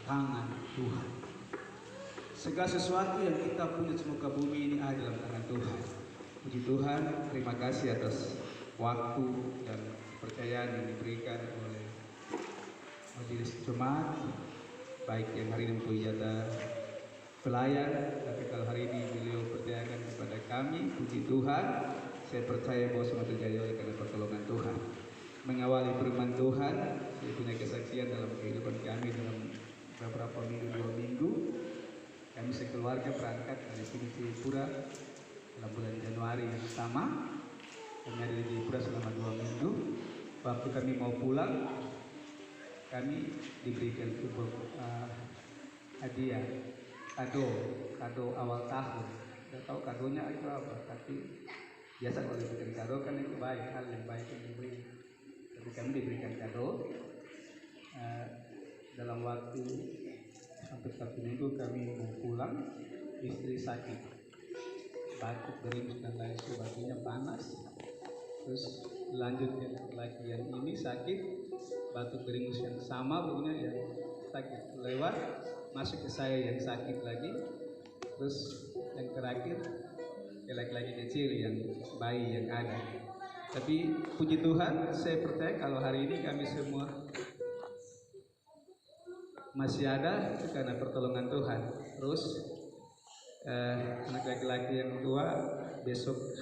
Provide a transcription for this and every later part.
tangan Tuhan. Segala sesuatu yang kita punya di muka bumi ini ada dalam tangan Tuhan. Puji Tuhan, terima kasih atas waktu dan kepercayaan yang diberikan oleh majelis jemaat, baik yang hari ini mempunyai jatah pelayan, tapi kalau hari ini beliau percayakan kepada kami. Puji Tuhan, saya percaya bahwa semua terjadi oleh karena pertolongan Tuhan. Mengawali firman Tuhan, saya punya kesaksian dalam kehidupan kami dalam beberapa minggu, 2 minggu. Kami sekeluarga berangkat dari sini Jayapura dalam bulan Januari yang sama. Kami ada di Jayapura selama 2 minggu. Waktu kami mau pulang, kami diberikan sebuah hadiah, kado awal tahun. Tidak tahu kadonya itu apa, tapi biasa kalau diberikan kado kan itu baik, hal yang baik yang diberi. Tapi kami diberikan kado dalam waktu hampir 1 minggu kami mau pulang, istri sakit, batuk, beringus dan lain sebagainya, panas. Terus lanjut lagi yang ini sakit, batuk beringus yang sama, begini yang sakit lewat masuk ke saya yang sakit lagi. Terus yang terakhir laki-laki kecil yang bayi yang ada. Tapi puji Tuhan, saya percaya kalau hari ini kami semua masih ada itu karena pertolongan Tuhan. Terus anak laki-laki yang tua besok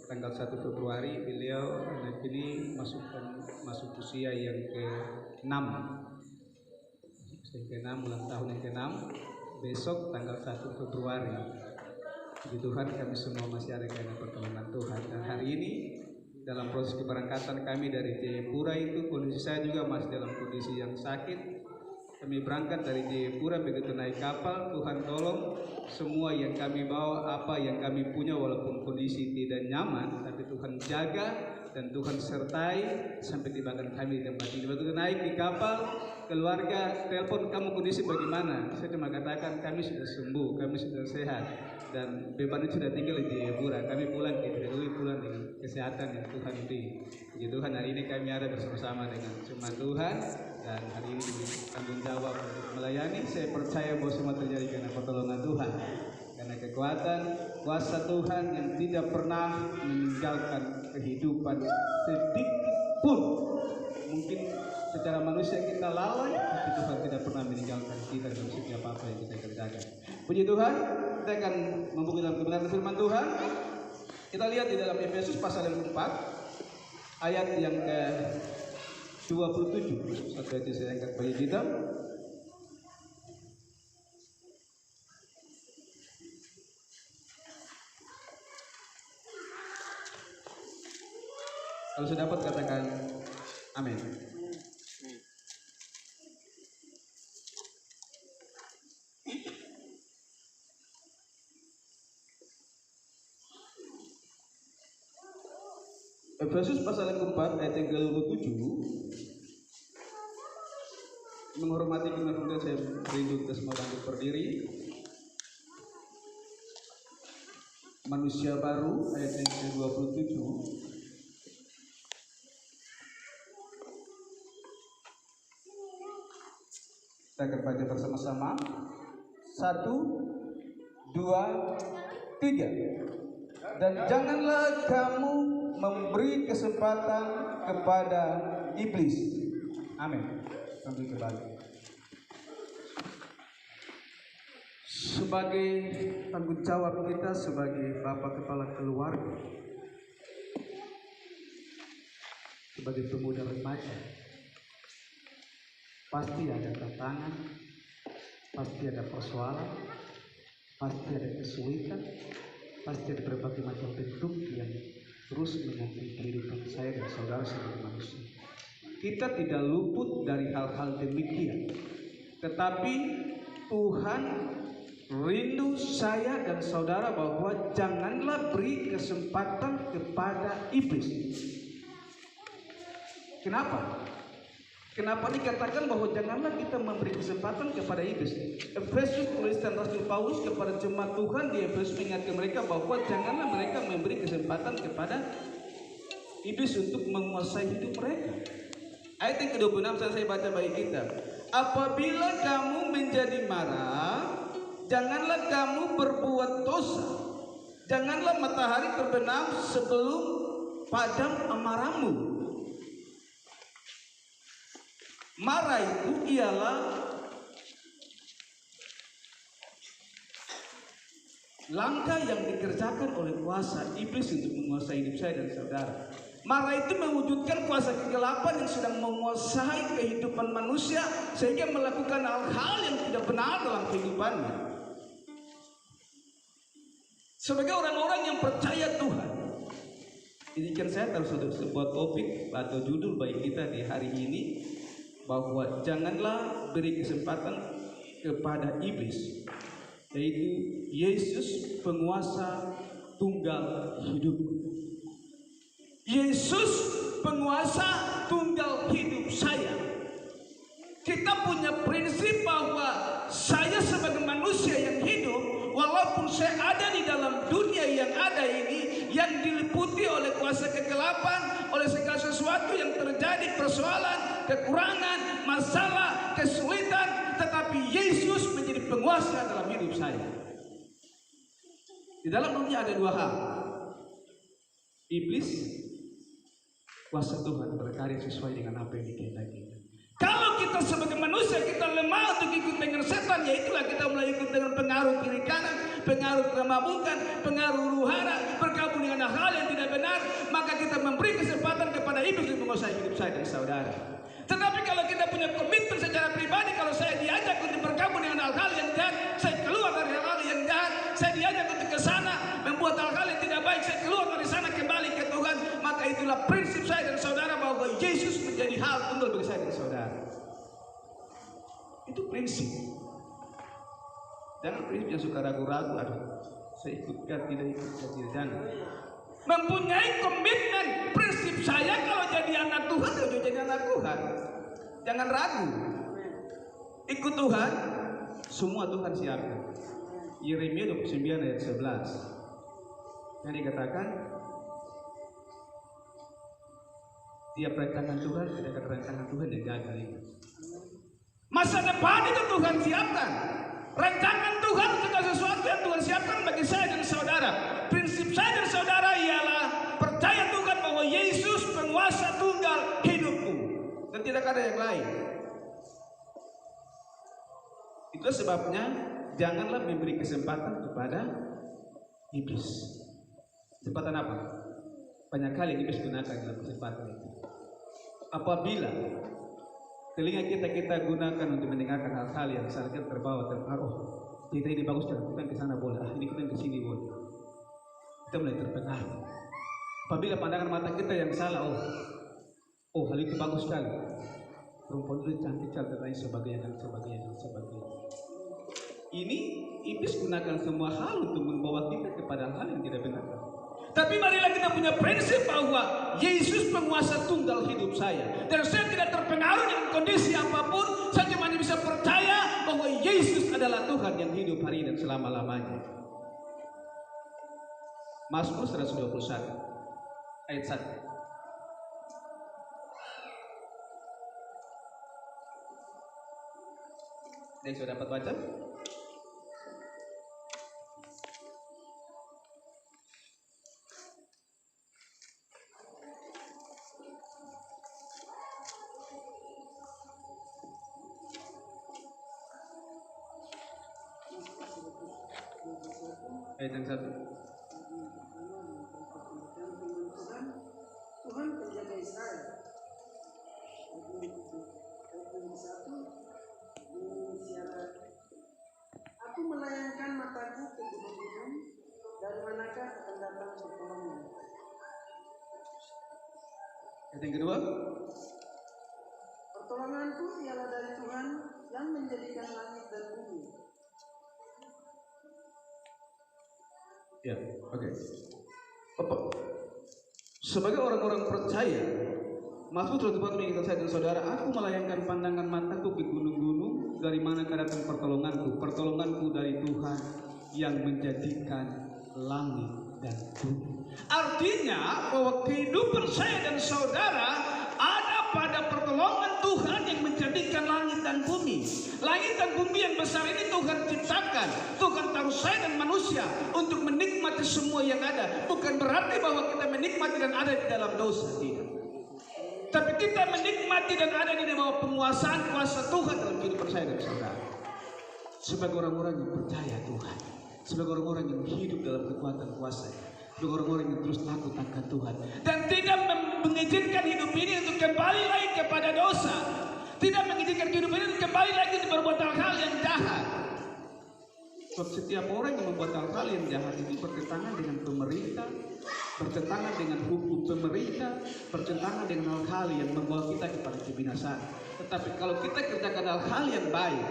tanggal 1 Februari beliau anak ini masuk usia yang ke-6. Ulang tahun yang ke-6 besok tanggal 1 Februari. Puji Tuhan, kami semua masih ada karena pertolongan Tuhan. Dan hari ini dalam proses keberangkatan kami dari Jayapura itu kondisi saya juga masih dalam kondisi yang sakit. Kami berangkat dari Jayapura, begitu naik kapal, Tuhan tolong semua yang kami bawa, apa yang kami punya walaupun kondisi tidak nyaman, tapi Tuhan jaga dan Tuhan sertai sampai tibakan kami di tempat ini. Begitu naik di kapal, keluarga telepon, kamu kondisi bagaimana? Saya cuma katakan kami sudah sembuh, kami sudah sehat dan beban itu sudah tinggal di Jayapura. Kami pulang ke Tridui, pulang dengan kesehatan yang Tuhan beri. Puji Tuhan, hari ini kami ada bersama-sama dengan jemaat Tuhan dan hari ini tanggung jawab untuk melayani. Saya percaya bahwa semua terjadi karena pertolongan Tuhan, karena kekuatan kuasa Tuhan yang tidak pernah meninggalkan kehidupan sedikit pun. Mungkin secara manusia kita lalai, tapi Tuhan tidak pernah meninggalkan kita dalam setiap apa yang kita kerjakan. Puji Tuhan, kita akan membuka dalam kebenaran firman Tuhan. Kita lihat di dalam Efesus pasal yang 4 ayat yang ke-27. Satu ayat saya angkat bagi kita. Kalau sudah dapat katakan amin. Efesus pasal yang keempat ayat yang ke-27. Menghormati firman Tuhan, saya rindu kita semua bangkit berdiri. Manusia baru ayat yang ke-27. Kita akan baca bersama-sama. 1, 2, 3. Dan janganlah kamu memberi kesempatan kepada iblis. Amin. Sambil kembali. Sebagai tanggung jawab kita sebagai bapak kepala keluarga, sebagai pemuda remaja, pasti ada tantangan, pasti ada persoalan, pasti ada kesulitan, pasti ada berbagai macam bentuk yang terus menghantui kehidupan saya dan saudara sebagai manusia. Kita tidak luput dari hal-hal demikian, tetapi Tuhan rindu saya dan saudara bahwa janganlah beri kesempatan kepada iblis. Kenapa? Kenapa dikatakan bahwa janganlah kita memberi kesempatan kepada iblis? Efesus, tulisan Rasul Paulus kepada jemaat Tuhan di Efesus mengingatkan mereka bahwa janganlah mereka memberi kesempatan kepada iblis untuk menguasai hidup mereka. Ayat yang ke-26 saya baca bagi kita. apabila kamu menjadi marah, janganlah kamu berbuat dosa. Janganlah matahari terbenam sebelum padam amarahmu. Marah itu ialah langkah yang dikerjakan oleh kuasa iblis untuk menguasai hidup saya dan saudara. Marah itu mewujudkan kuasa kegelapan yang sedang menguasai kehidupan manusia sehingga melakukan hal-hal yang tidak benar dalam kehidupannya. Sebagai orang-orang yang percaya Tuhan, izinkan saya taruh sebuah topik atau judul bagi kita di hari ini, bahwa janganlah beri kesempatan kepada iblis, yaitu Yesus penguasa tunggal hidup. Yesus penguasa tunggal hidup saya. Kita punya prinsip bahwa saya sebagai manusia yang hidup, walaupun saya ada di dalam dunia yang ada ini, yang diliputi oleh kuasa kegelapan, oleh segala sesuatu yang terjadi, persoalan, kekurangan, masalah, kesulitan, tetapi Yesus menjadi penguasa dalam hidup saya. Di dalam dunia ada dua hal. Iblis, kuasa Tuhan berkarya sesuai dengan apa yang dikehendakinya. Kalau kita sebagai manusia kita lemah untuk ikut dengan setan, ya itulah kita mulai ikut dengan pengaruh kiri kanan, pengaruh kemabukan, pengaruh huru-hara, bergabung dengan hal yang tidak benar, maka kita memberi kesempatan kepada iblis untuk menguasai hidup saya dan saudara. Tetapi kalau kita punya komitmen secara pribadi, kalau saya diajak untuk bergabung dengan hal-hal yang jahat, saya keluar dari hal-hal yang jahat. Saya diajak untuk ke sana membuat hal-hal yang tidak baik, saya keluar dari sana kembali ke Tuhan. Maka itulah prinsip saya dan saudara, bahwa Yesus menjadi hal tunggal bagi saya dan saudara. Itu prinsip. Jangan prinsip yang suka ragu-ragu, aduh saya ikutkan, tidak ikutkan, jangan. Mempunyai komitmen, prinsip saya kalau jadi anak Tuhan, kalau jadi anak Tuhan, jangan ragu. Ikut Tuhan, semua Tuhan siapkan. Yeremia 29 ayat 11 yang dikatakan, tiap rancangan Tuhan tidak ada rancangan Tuhan yang gagal ini. Masa depan itu Tuhan siapkan. Rancangan Tuhan segala sesuatu yang Tuhan siapkan bagi saya dan saudara. Prinsip saya dan saudara ialah percaya Tuhan bahwa Yesus penguasa tunggal hidupku dan tidak ada yang lain. Itu sebabnya janganlah memberi kesempatan kepada iblis. Kesempatan apa? Banyak kali iblis gunakan dalam kesempatan itu. Apabila telinga kita gunakan untuk mendengarkan hal-hal yang seakan terbawa terpengaruh, kita ini bagus, kita ke sana boleh, ini kita ke sini boleh, kita mulai terpengaruh. Apabila pandangan mata kita yang salah, oh hal itu bagus sekali, perempuan itu cantik, dan lain sebagainya. Ini iblis gunakan semua hal untuk membawa kita kepada hal yang tidak benar. Tapi marilah kita punya prinsip bahwa Yesus penguasa tunggal hidup saya, dan saya tidak terpengaruh dengan kondisi apapun. Saya cuma bisa percaya bahwa Yesus adalah Tuhan yang hidup hari dan selama-lamanya. Mazmur 121 ayat 1. Yang sudah dapat baca? Ayat yang 1. Tuhan penjaga Israel. Aku melayangkan mataku ke gunung-gunung, dari manakah akan datang pertolongan? Ayat yang kedua. Pertolonganku ialah dari Tuhan yang menjadikan langit dan bumi. Ya, oke. Sebagai orang-orang percaya, Mazmur 121 mengingatkan saya dan saudara, aku melayangkan pandangan mataku ke gunung-gunung, dari mana datang pertolonganku? Pertolonganku dari Tuhan yang menjadikan langit dan bumi. Artinya bahwa kehidupan saya dan saudara ada pada pertolongan Tuhan yang menjadikan langit dan dan bumi. Langit dan bumi yang besar ini Tuhan ciptakan. Tuhan taruh saya dan manusia untuk menikmati semua yang ada. Bukan berarti bahwa kita menikmati dan ada di dalam dosa, tidak. Tapi kita menikmati dan ada di bawah penguasaan kuasa Tuhan dalam kehidupan saya dan saudara. Sebagai orang-orang yang percaya Tuhan, sebagai orang-orang yang hidup dalam kekuatan kuasa, sebagai orang-orang yang terus takut akan Tuhan dan tidak mengizinkan hidup ini untuk kembali lagi kepada dosa, tidak mengizinkan hidup ini untuk kembali lagi untuk berbuat hal-hal yang jahat. Sebab setiap orang yang membuat hal-hal yang jahat itu bertentangan dengan pemerintah, bertentangan dengan hukum pemerintah, bertentangan dengan hal-hal yang membawa kita kepada kebinasaan. Tetapi kalau kita kerjakan hal-hal yang baik,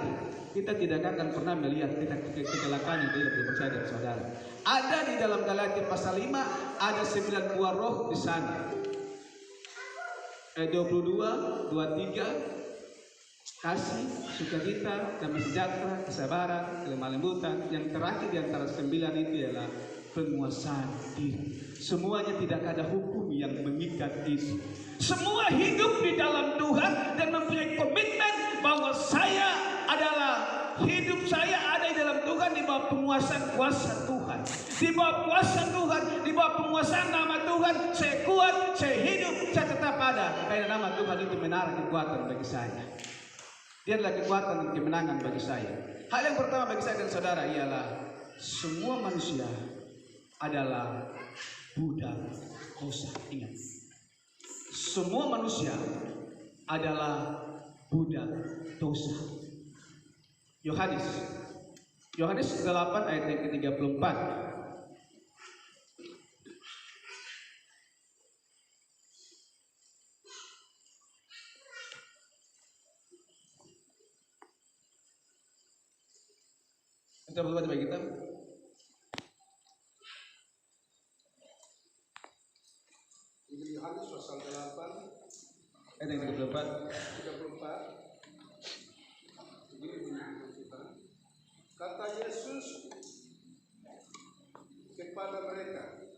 kita tidak akan pernah melihat kecelakaan yang tidak dipercaya dari saudara. Ada di dalam Galatia pasal 5 ada 9 buah roh di sana. 22, 23, kasih, sukacita, damai sejahtera, kesabaran, kelemah lembutan. Yang terakhir di antara 9 itu adalah penguasaan diri. Semuanya tidak ada hukum yang mengikat itu. Semua hidup di dalam Tuhan dan mempunyai komitmen bahwa hidup saya ada di dalam Tuhan, di bawah penguasaan kuasa Tuhan, di bawah kuasa Tuhan, di bawah penguasaan nama Tuhan. Saya kuat, saya hidup, saya tetap ada karena nama Tuhan itu menaruh kekuatan bagi saya. Dia adalah kekuatan dan kemenangan bagi saya. Hal yang pertama bagi saya dan saudara ialah semua manusia adalah budak dosa. Ingat, semua manusia adalah budak dosa. Yohanes 8 ayat yang ke-34. Kita berdoa bagi kita. Yohanes pasal 8 ayat yang ke-34. Kata Yesus kepada mereka,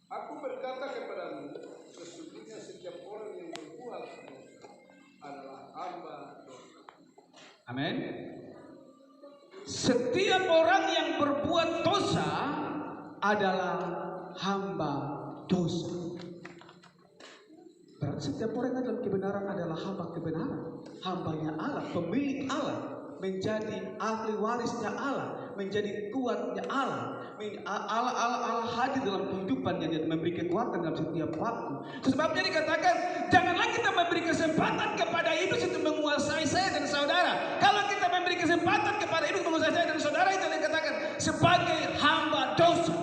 aku berkata kepadamu, sesungguhnya setiap orang yang berbuat dosa adalah hamba dosa. Amin. Setiap orang yang berbuat dosa adalah hamba dosa. Berarti setiap orang yang dalam kebenaran adalah hamba kebenaran, hambanya Allah, pemilik Allah, menjadi ahli warisnya Allah, menjadi tuannya Allah. Allah hadir dalam kehidupannya dan memberi kekuatan dalam setiap waktu. Sebabnya dikatakan, janganlah kita memberi kesempatan kepada iblis untuk menguasai saya dan saudara. Kalau kita memberi kesempatan kepada iblis menguasai saya dan saudara, itu yang dikatakan sebagai hamba dosa.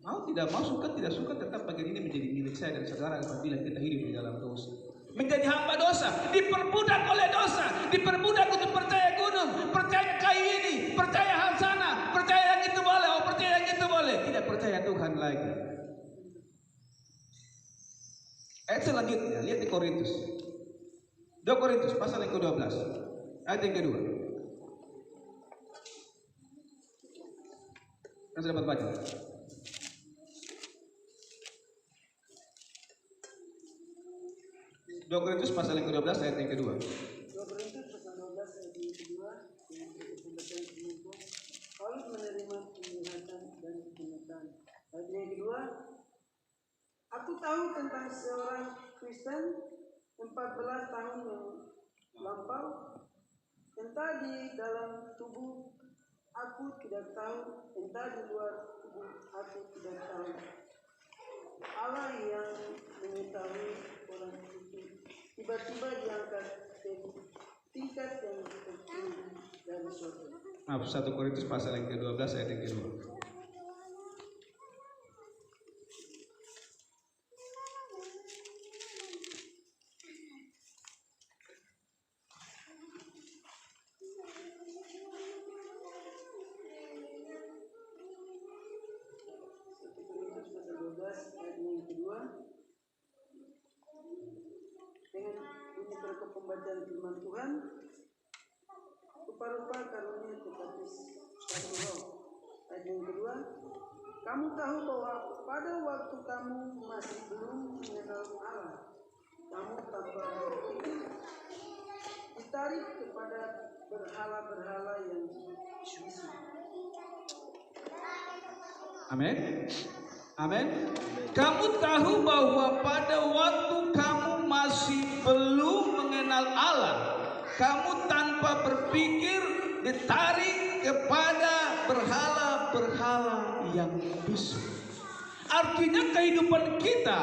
Mau tidak mau, suka tidak suka, tetap bagian ini menjadi milik saya dan saudara apabila kita hidup di dalam dosa. Menjadi hamba dosa, diperbudak oleh dosa, diperbudak untuk percaya gunung, percaya kayu ini, percaya hal sana, percaya yang itu boleh, percaya yang itu boleh, tidak percaya Tuhan lagi. Ayat selanjutnya, lihat di Korintus 2 Korintus pasal yang ke-12 ayat yang kedua. Kan sudah dapat baca? 2 Korintus pasal yang ke-12 ayat yang kedua. 2 Korintus pasal 12 ayat yang kedua, yang pembacaan seminggu, Paulus menerima penglihatan dan penyertaan. Ayat yang kedua, aku tahu tentang seorang Kristen 14 tahun yang lampau, entah di dalam tubuh aku tidak tahu, entah di luar tubuh aku tidak tahu. Allah yang mengetahui orang itu tiba-tiba diangkat ke tingkat yang tertinggi dari surga. 1 Korintus pasal yang ke-12 ayat yang kedua. Pembacaan firman Tuhan, rupa-rupa karunia tetapi satu roh. Ayat yang kedua, kamu tahu bahwa pada waktu kamu masih belum mengenal Allah, kamu tanpa ditarik kepada berhala-berhala yang bisu. Amin. Amin. Kamu tahu bahwa pada waktu kamu masih belum mengenal Allah, kamu tanpa berpikir ditarik kepada berhala-berhala yang bisu. Artinya kehidupan kita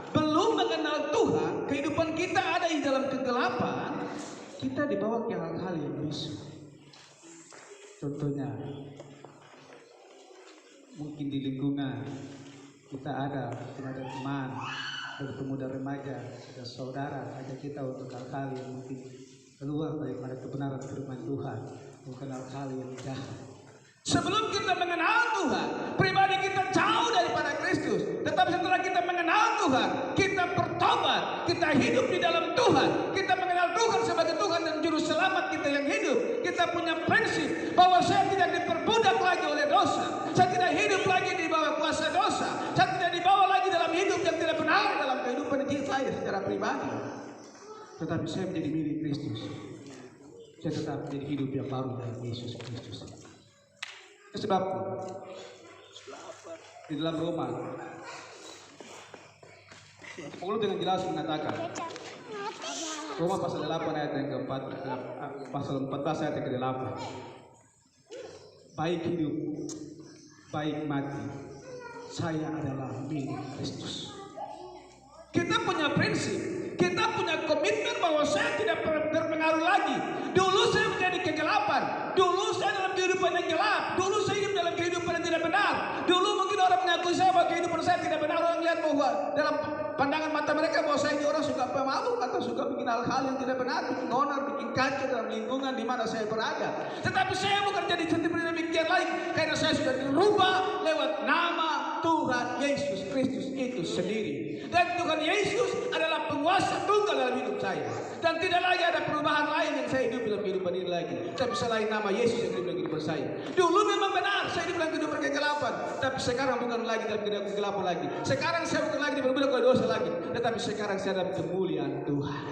belum mengenal Tuhan, kehidupan kita ada di dalam kegelapan, kita dibawa ke hal-hal yang bisu. Contohnya, mungkin di lingkungan kita ada teman, ada pemuda remaja, ada saudara, ada kita untuk hal-hal yang mungkin keluar daripada kebenaran firman Tuhan, bukan hal-hal yang jahat. Sebelum kita mengenal Tuhan, pribadi kita jauh daripada Kristus. Tetapi setelah kita mengenal Tuhan, kita bertobat, kita hidup di dalam Tuhan, kita mengenal Tuhan sebagai Tuhan dan Juru Selamat kita yang hidup. Kita punya prinsip bahwa saya tidak diperbudak lagi oleh dosa. Saya tidak hidup lagi di bawah kuasa dosa. Saya tidak dibawa lagi dalam hidup yang tidak benar dalam kehidupan diri saya secara pribadi. Tetapi saya menjadi milik Kristus. Saya tetap menjadi hidup yang baru dalam Yesus Kristus. Sebab di dalam Roma, Paulus dengan jelas mengatakan, Roma pasal 8 ayat yang keempat, pasal 14 ayat yang ke-8, baik hidup, baik mati, saya adalah milik Kristus. Kita punya prinsip, kita punya komitmen bahwa saya tidak berpengaruh lagi. Dulu saya menjadi kegelapan, dulu saya dalam kehidupan yang gelap, dulu saya hidup dalam kehidupan yang tidak benar. Dulu mungkin orang mengakui saya bahwa kehidupan saya tidak benar. Orang lihat bahwa dalam pandangan mata mereka bahwa saya ini orang suka pemabuk atau suka bikin hal-hal yang tidak benar, bikin onar, bikin kacau dalam lingkungan di mana saya berada. Tetapi saya bukan jadi seperti demikian lagi, karena saya sudah dirubah lewat nama Tuhan Yesus Kristus itu sendiri. Dan Tuhan Yesus adalah penguasa tunggal dalam hidup saya. Dan tidak lagi ada perubahan lain yang saya hidup dalam kehidupan ini lagi. Tapi selain nama Yesus yang hidup dalam kehidupan saya. Dulu memang benar saya hidup dalam kehidupan kegelapan. Tapi sekarang bukan lagi dalam kehidupan kegelapan lagi. Sekarang saya bukan lagi diperbudak oleh dosa lagi. Tetapi sekarang saya dalam kemuliaan Tuhan.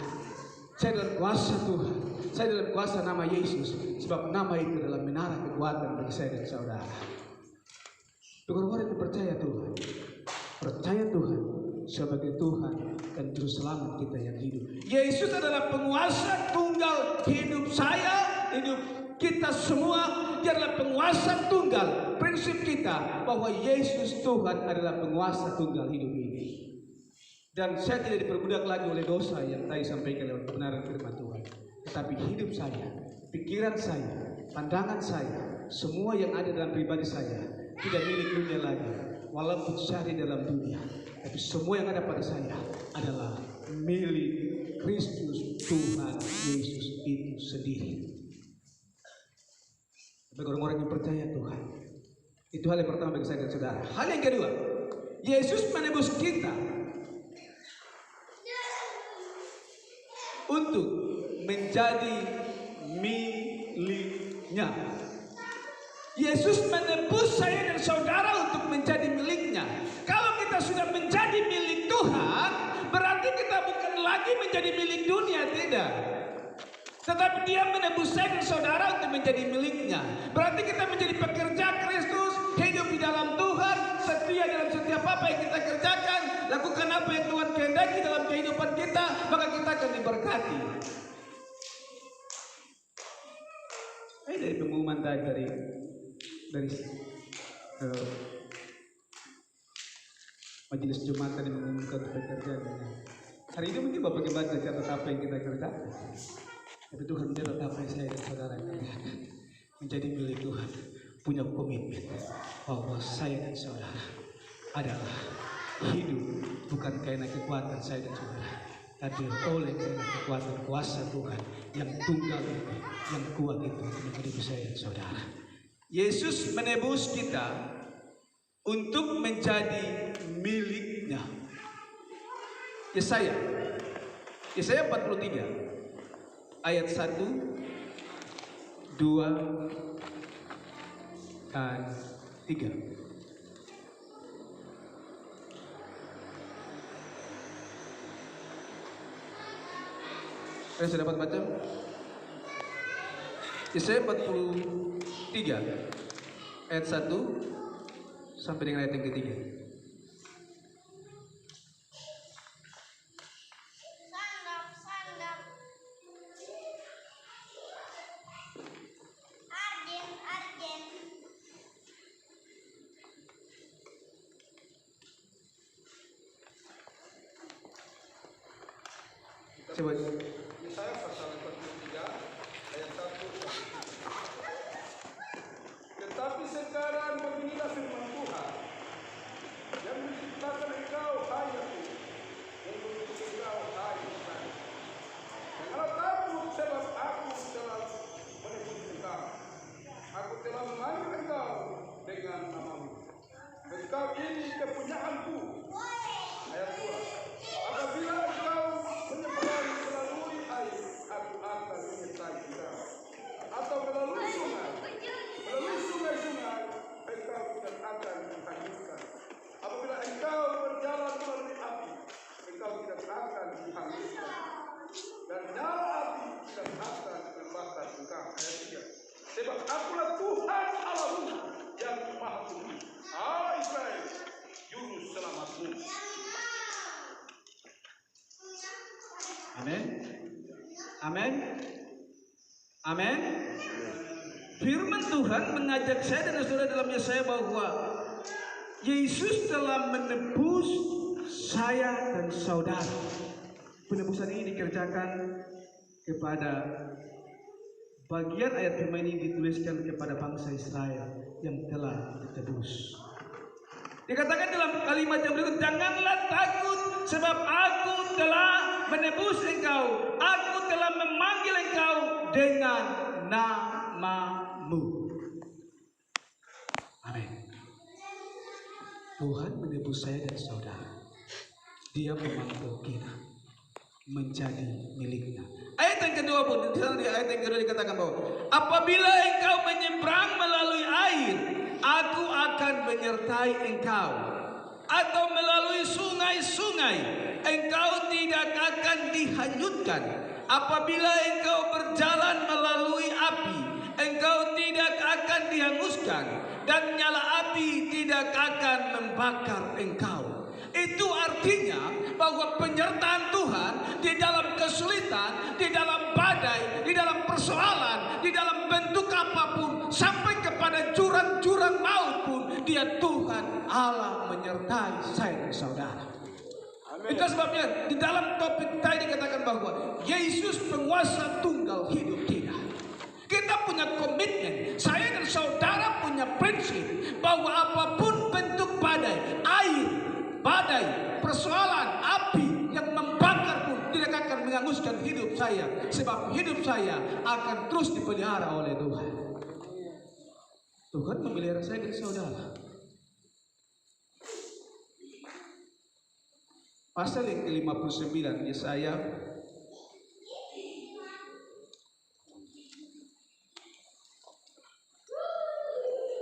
Saya dalam kuasa Tuhan. Saya dalam kuasa nama Yesus. Sebab nama itu adalah menara kekuatan bagi saya dan saudara. Orang-orang yang percaya Tuhan. Percaya Tuhan sebagai Tuhan dan Juru Selamat kita yang hidup. Yesus adalah penguasa tunggal hidup saya, hidup kita semua. Dia adalah penguasa tunggal. Prinsip kita bahwa Yesus Tuhan adalah penguasa tunggal hidup ini. Dan saya tidak diperbudak lagi oleh dosa yang tadi sampaikan lewat kebenaran firman Tuhan. Tetapi hidup saya, pikiran saya, pandangan saya, semua yang ada dalam pribadi saya tidak milik dunia lagi. Walaupun saya di dalam dunia, tapi semua yang ada pada saya adalah milik Kristus Tuhan Yesus itu sendiri. Bagi orang-orang yang percaya Tuhan, itu hal yang pertama bagi saya dan saudara. Hal yang kedua, Yesus menebus kita untuk menjadi miliknya. Yesus menebus saya dan saudara untuk menjadi miliknya. Kalau kita sudah menjadi milik Tuhan, berarti kita bukan lagi menjadi milik dunia, tidak. Tetapi Dia menebus saya dan saudara untuk menjadi miliknya. Berarti kita menjadi pekerja Kristus, hidup di dalam Tuhan, setia dalam setiap apa yang kita kerjakan, lakukan apa yang Tuhan kehendaki dalam kehidupan kita, maka kita akan diberkati. Ini dari pengumuman tadi dari Majelis Jumat tadi mengumumkan pekerjaan. Hari ini mungkin Bapak Gembala catat apa yang kita kerjakan. Tapi Tuhan mencatat apa yang saya dan saudara kerjakan. Menjadi milik Tuhan, punya komitmen bahwa saya dan saudara adalah hidup bukan karena kekuatan saya dan saudara, tapi oleh karena kekuatan kuasa Tuhan yang tunggal itu, yang kuat itu menjadi saya dan saudara. Yesus menebus kita untuk menjadi miliknya. Yesaya 43 ayat 1, 2, dan 3. Kalian sudah dapat baca? Yesaya 43 ayat 1 sampai dengan ayat yang ketiga. Coba. Yesaya pasal 43 ayat 1. Tetapi sekarang beginilah firman Tuhan yang menciptakan engkau, hai Yakub, yang membentuk engkau, hai Israel. Janganlah takut, sebab aku telah menebus engkau. Aku telah memanggil engkau dengan namamu. Engkau ini kepunyaanku. Ayat 2. Apabila engkau menyeberangi melalui air, aku akan menyertai engkau. Atau melalui sungai-sungai, engkau tidak akan dihanyutkan. Apabila engkau berjalan melalui api, engkau tidak akan dihanguskan. Dan nyala api tidak akan membakar engkau. Ayat 3. Sebab akulah Tuhan Allahmu yang Maha Tinggi. Allah Israel, juru selamatmu. Amin. Amin. Amin. Firman Tuhan mengajak saya dan saudara dalam Yesaya bahwa Yesus telah menebus saya dan saudara. Penebusan ini dikerjakan kepada bagian ayat firman ini dituliskan kepada bangsa Israel yang telah ditebus. Dikatakan dalam kalimat yang berikut, janganlah takut sebab aku telah menebus engkau, aku telah memanggil engkau dengan namamu. Amin. Tuhan menebus saya dan saudara. Dia memanggil kita menjadi miliknya. Ayat yang kedua pun, di ayat yang kedua dikatakan bahwa apabila engkau menyeberang melalui air, aku akan menyertai engkau. Atau melalui sungai-sungai, engkau tidak akan dihanyutkan. Apabila engkau berjalan melalui api, engkau tidak akan dihanguskan. Dan nyala api tidak akan membakar engkau. Itu artinya bahwa penyertaan Tuhan di dalam kesulitan, di dalam badai, di dalam persoalan, di dalam bentuk apapun, sampai kepada jurang-jurang maut pun, Dia Tuhan Allah menyertai saya dan saudara. Amen. Itu sebabnya di dalam topik tadi dikatakan bahwa Yesus penguasa tunggal hidup kita. Kita punya komitmen, saya dan saudara punya prinsip bahwa apapun bentuk badai, air, badai, persoalan, api yang membakar pun tidak akan menghanguskan hidup saya. Sebab hidup saya akan terus dipelihara oleh Tuhan. Tuhan memelihara saya dan saudara. Pasal yang ke-59 Yesaya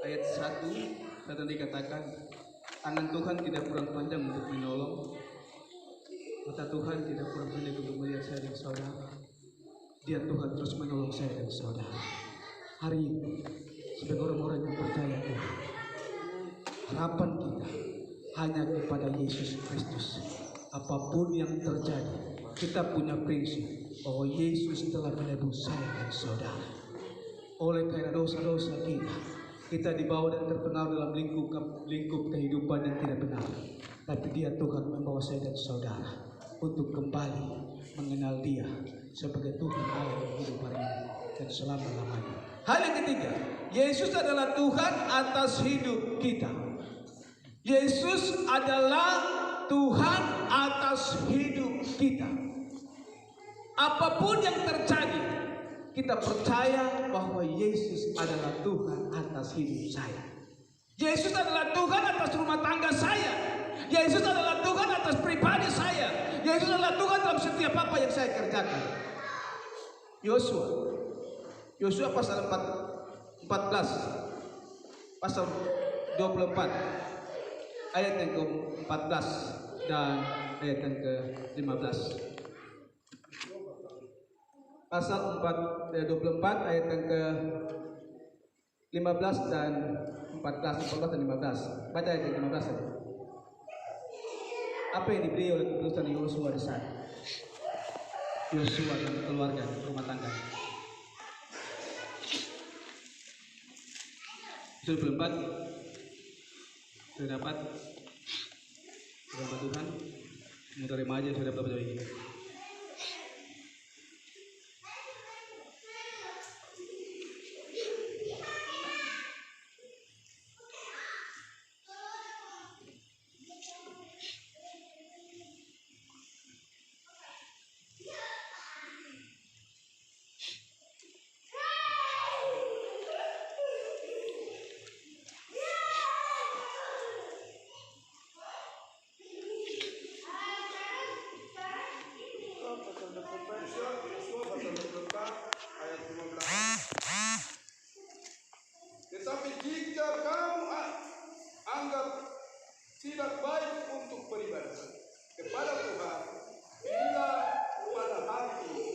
ayat 1 dan dikatakan, tangan Tuhan tidak kurang panjang untuk menolong, mata Tuhan tidak kurang pendek untuk melihat saya dan saudara. Dia Tuhan terus menolong saya dan saudara. Hari ini sebagai orang-orang yang percaya Tuhan, harapan kita hanya kepada Yesus Kristus. Apapun yang terjadi, kita punya prinsip bahwa Yesus telah menebus saya dan saudara. Oleh karena dosa-dosa kita dibawa dan terpengaruh dalam lingkup kehidupan yang tidak benar. Tapi Dia Tuhan membawa saya dan saudara untuk kembali mengenal Dia sebagai Tuhan Allah yang hidup hari ini dan selama-lamanya. Hal yang ketiga, Yesus adalah Tuhan atas hidup kita. Yesus adalah Tuhan atas hidup kita. Apapun yang terjadi, kita percaya bahwa Yesus adalah Tuhan atas hidup saya. Yesus adalah Tuhan atas rumah tangga saya. Yesus adalah Tuhan atas pribadi saya. Yesus adalah Tuhan dalam setiap apa yang saya kerjakan. Yosua pasal 14, pasal 24. Ayat yang ke-14 dan ayat yang ke-15. pasal 24 ayat yang ke 15 dan 14 dan 15. Baca ayat yang 15 saja. Apa yang diberi oleh keputusan Yosua di sana? Yosua dan keluarga rumah tangga. Sudah 24 sudah dapat Tuhan mau terima aja sudah dapat ini. Yosua pasal 24 ayat 15. Tetapi jika kamu anggap tidak baik untuk beribadah kepada Tuhan, pilihlah pada hari ini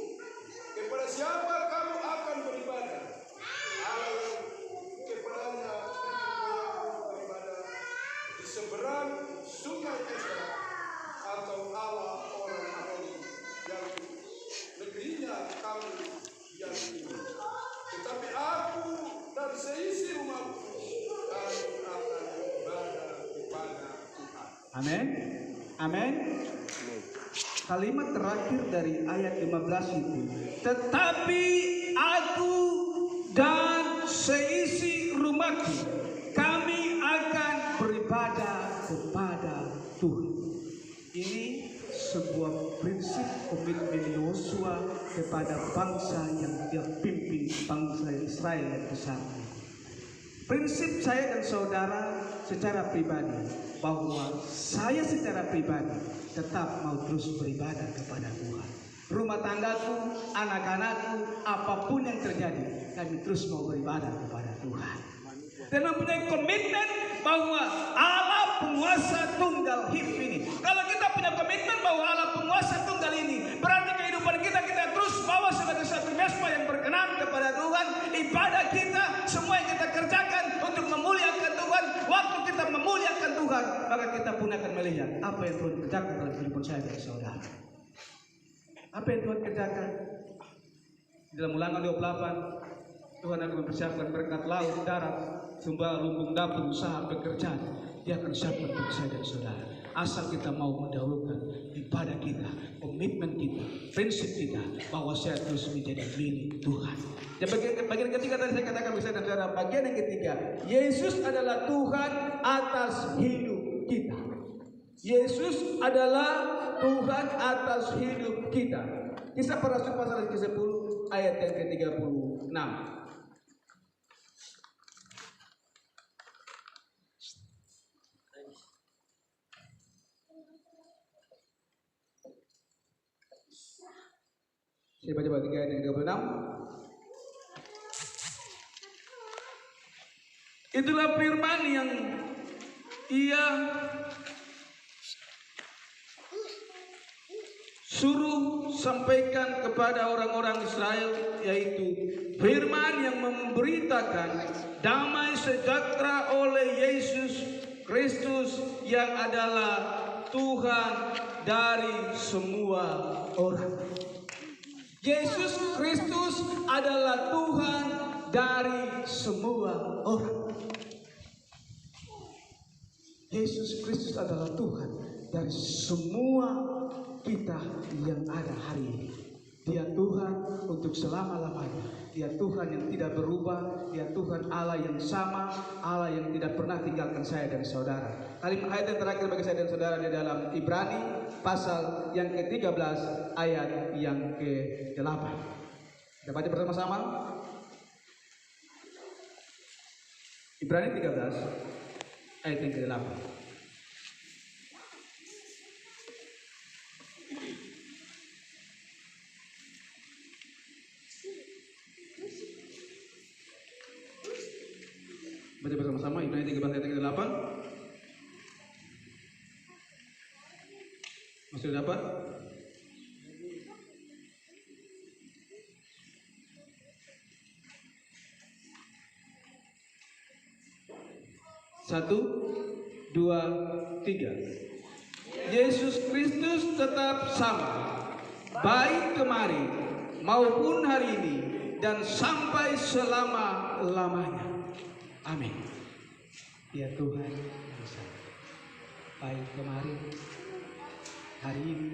kepada siapa kamu akan beribadah. Allah yang kepadanya beribadah di seberang sungai Efrat, atau Allah orang Amori yang negerinya kamu yakini. Tetapi aku dan seisi rumahku kami akan beribadah kepada Tuhan. Amin. Amin. Kalimat terakhir dari ayat 15 itu, tetapi aku dan seisi rumahku kami akan beribadah kepada Tuhan. Ini sebuah prinsip komitmen Yosua kepada bangsa yang dia pimpin, bangsa Israel yang besar. Prinsip saya dan saudara secara pribadi, bahwa saya secara pribadi tetap mau terus beribadah kepada Tuhan. Rumah tanggaku, anak-anakku, apapun yang terjadi, kami terus mau beribadah kepada Tuhan. Dan mempunyai komitmen bahwa Allah penguasa tunggal hidup ini. Kalau kita punya komitmen bahwa Allah penguasa tunggal ini, berarti kehidupan kita terus bawa sebagai satu mesbah yang berkenan kepada Tuhan. Ibadah kita, semua yang kita kerjakan untuk memuliakan Tuhan. Waktu kita memuliakan Tuhan, maka kita pun akan melihat apa yang Tuhan kerjakan dalam kehidupan saya dan saudara. Apa yang Tuhan kerjakan? Dalam Ulangan 28, Tuhan akan mempersiapkan berkat laut, darat, sumber, lumbung dapur, usaha, pekerjaan. Dia akan siapkan untuk saya dan saudara. Asal kita mau mendahulukan ibadah kita, komitmen kita, prinsip kita, bahwa saya terus menjadi milik Tuhan. Dan bagian ketiga tadi saya katakan bisa dan saudara, bagian yang ketiga, Yesus adalah Tuhan atas hidup kita. Yesus adalah Tuhan atas hidup kita. Kisah para Rasul pasal ke-10 ayat yang ke-36. Saya baca ayat yang 36. Itulah firman yang ia suruh sampaikan kepada orang-orang Israel, yaitu firman yang memberitakan damai sejahtera oleh Yesus Kristus yang adalah Tuhan dari semua orang. Yesus Kristus adalah Tuhan dari semua orang. Yesus Kristus adalah Tuhan dari semua kita yang ada hari ini. Dia Tuhan untuk selama-lamanya. Dia Tuhan yang tidak berubah. Dia Tuhan Allah yang sama, Allah yang tidak pernah tinggalkan saya dan saudara. Kalimat ayat yang terakhir bagi saya dan saudara di dalam Ibrani pasal yang ke-13 ayat yang ke-8. Kita baca bersama-sama. Ibrani 13 ayat yang ke-8. Baca bersama-sama Ibrani 13 ayat yang ke-8. Masih dapat? 1, 2, 3. Yesus Kristus tetap sama, baik kemarin maupun hari ini dan sampai selama-lamanya. Amin. Ya Tuhan, baik kemarin, hari ini,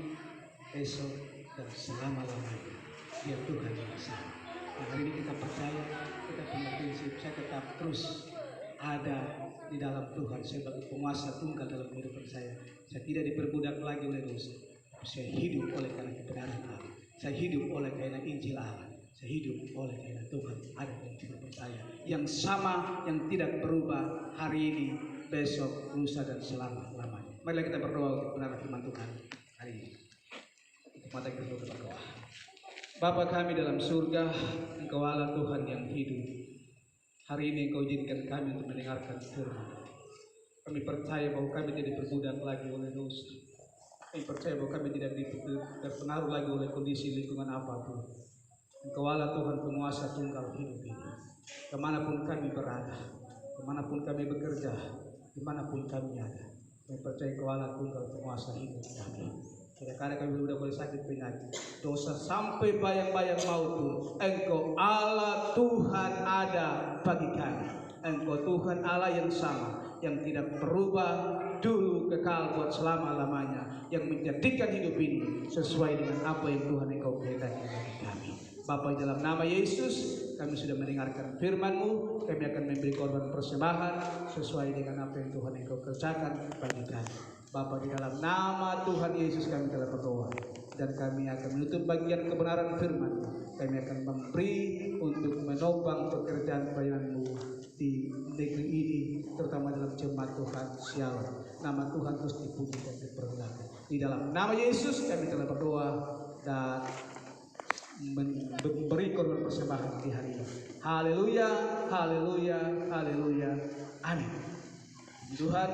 besok, dan selama-lamanya. Ya Tuhan yang sama. Nah, hari ini kita percaya, kita punya prinsip, saya tetap terus ada di dalam Tuhan sebagai penguasa tunggal dalam kehidupan saya. Saya tidak diperbudak lagi oleh dosa. Saya hidup oleh karena kebenaran Allah. Saya hidup oleh karena Injil Allah. Saya hidup oleh karena Tuhan ada dalam kehidupan saya. Yang sama, yang tidak berubah hari ini, besok, lusa, dan selama-lamanya. Marilah kita berdoa untuk kebenaran firman Tuhan hari ini. Untuk mata kita berdoa. Bapa kami dalam surga, Engkau Allah Tuhan yang hidup. Hari ini Engkau izinkan kami untuk mendengarkan firman. Kami percaya bahwa kami tidak diperbudak lagi oleh dosa. Kami percaya bahwa kami tidak terpengaruh lagi oleh kondisi lingkungan apapun. Engkau Allah Tuhan penguasa tunggal hidup ini. Kemanapun kami berada, kemanapun kami bekerja, dimanapun kami ada, kami percaya Engkau Allah tunggal penguasa hidup kami. Kadang-kadang kami sudah boleh sakit penyakit, dosa sampai bayang-bayang maut pun, Engkau Allah Tuhan ada bagi kami. Engkau Tuhan Allah yang sama, yang tidak berubah, dulu kekal buat selama-lamanya, yang menjadikan hidup ini sesuai dengan apa yang Tuhan Engkau kehendaki bagi kami. Bapa, dalam nama Yesus, kami sudah mendengarkan firman-Mu, kami akan memberi korban persembahan sesuai dengan apa yang Tuhan Engkau kerjakan bagi kami. Bapa, di dalam nama Tuhan Yesus kami telah berdoa, dan kami akan menutup bagian kebenaran firman. Kami akan memberi untuk menopang pekerjaan pelayanan-Mu di negeri ini, terutama dalam jemaat Tuhan Shalom. Nama Tuhan terus dipuji dan dipermuliakan. Di dalam nama Yesus kami telah berdoa dan memberi korban persembahan di hari ini. Haleluya, haleluya, haleluya. Amin. Tuhan